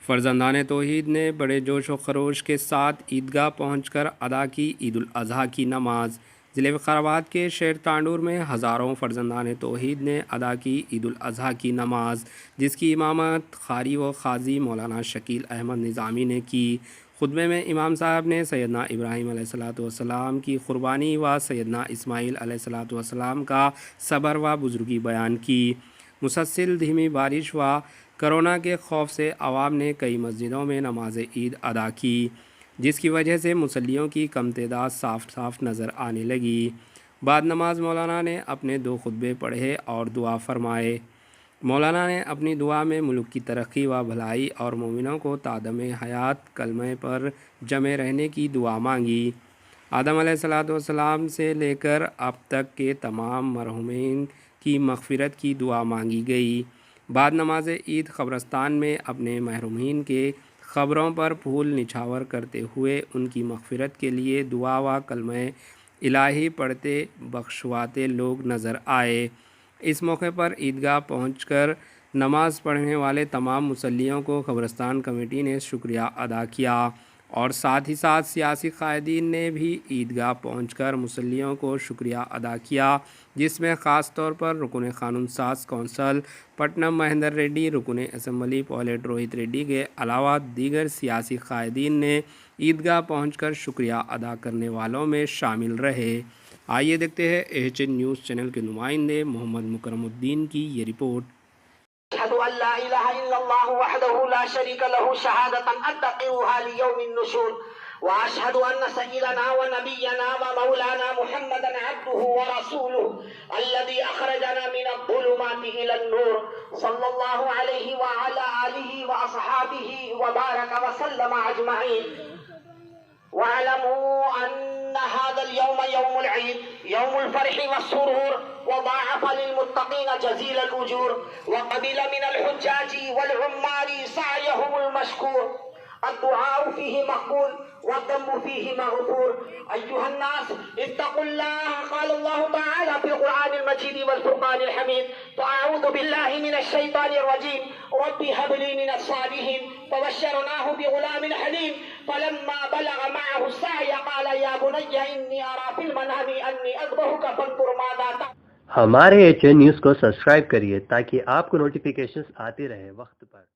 فرزندان توحید نے بڑے جوش و خروش کے ساتھ عیدگاہ پہنچ کر ادا کی عید الاضحیٰ کی نماز۔ ضلع وقار آباد کے شہر تانڈور میں ہزاروں فرزندان توحید نے ادا کی عید الاضحیٰ کی نماز، جس کی امامت قاری و قاضی مولانا شکیل احمد نظامی نے کی۔ خطبے میں امام صاحب نے سیدنا ابراہیم علیہ السلام کی قربانی و سیدنا اسماعیل علیہ السلام کا صبر و بزرگی بیان کی۔ مسلسل دھیمی بارش و کرونا کے خوف سے عوام نے کئی مسجدوں میں نماز عید ادا کی، جس کی وجہ سے مصلیوں کی کم تعداد صاف نظر آنے لگی۔ بعد نماز مولانا نے اپنے 2 خطبے پڑھے اور دعا فرمائے۔ مولانا نے اپنی دعا میں ملک کی ترقی و بھلائی اور مومنوں کو تادم حیات کلمے پر جمع رہنے کی دعا مانگی۔ آدم علیہ السلام سے لے کر اب تک کے تمام مرحومین کی مغفرت کی دعا مانگی گئی۔ بعد نماز عید قبرستان میں اپنے محرومین کے قبروں پر پھول نچھاور کرتے ہوئے ان کی مغفرت کے لیے دعا و کلمہ الہی پڑھتے بخشواتے لوگ نظر آئے۔ اس موقع پر عیدگاہ پہنچ کر نماز پڑھنے والے تمام مصلیوں کو قبرستان کمیٹی نے شکریہ ادا کیا اور ساتھ ہی ساتھ سیاسی قائدین نے بھی عیدگاہ پہنچ کر مصلیوں کو شکریہ ادا کیا، جس میں خاص طور پر رکن قانون ساز کونسل پٹنم مہندر ریڈی، رکن اسمبلی پولیٹ روہت ریڈی کے علاوہ دیگر سیاسی قائدین نے عیدگاہ پہنچ کر شکریہ ادا کرنے والوں میں شامل رہے۔ آئیے دیکھتے ہیں AHN نیوز چینل کے نمائندے محمد مکرم الدین کی یہ رپورٹ۔ أشهد أن لا إله إلا الله وحده لا شريك له شهادة أتقيها ليوم النشور، وأشهد أن سيدنا ونبينا ومولانا محمدا عبده ورسوله الذي أخرجنا من الظلمات إلى النور، صلى الله عليه وعلى آله وأصحابه وبارك وسلم أجمعين۔ واعلموا أن هذا اليوم يوم العيد، يوم الفرح والسرور، وضاعف للمتقين جزيل الأجور، وقبل من الحجاج والعمال سعيهم المشكور، الدعاء فيه مقبول والذنب فيه مغفور۔ أيها الناس اتقوا الله، قال الله تعالى في القرآن المجيد والفرقان الحميد: فأعوذ بالله من الشيطان الرجيم، رب هب لي من الصالحين، فبشرناه بغلام حليم، فلما بلغ معه السعي قال يا بني إني أرى في المنام أني أذبحك فانظر ماذا ترى۔ ہمارے AHN نیوز کو سبسکرائب کریے تاکہ آپ کو نوٹیفیکیشنز آتے رہیں وقت پر۔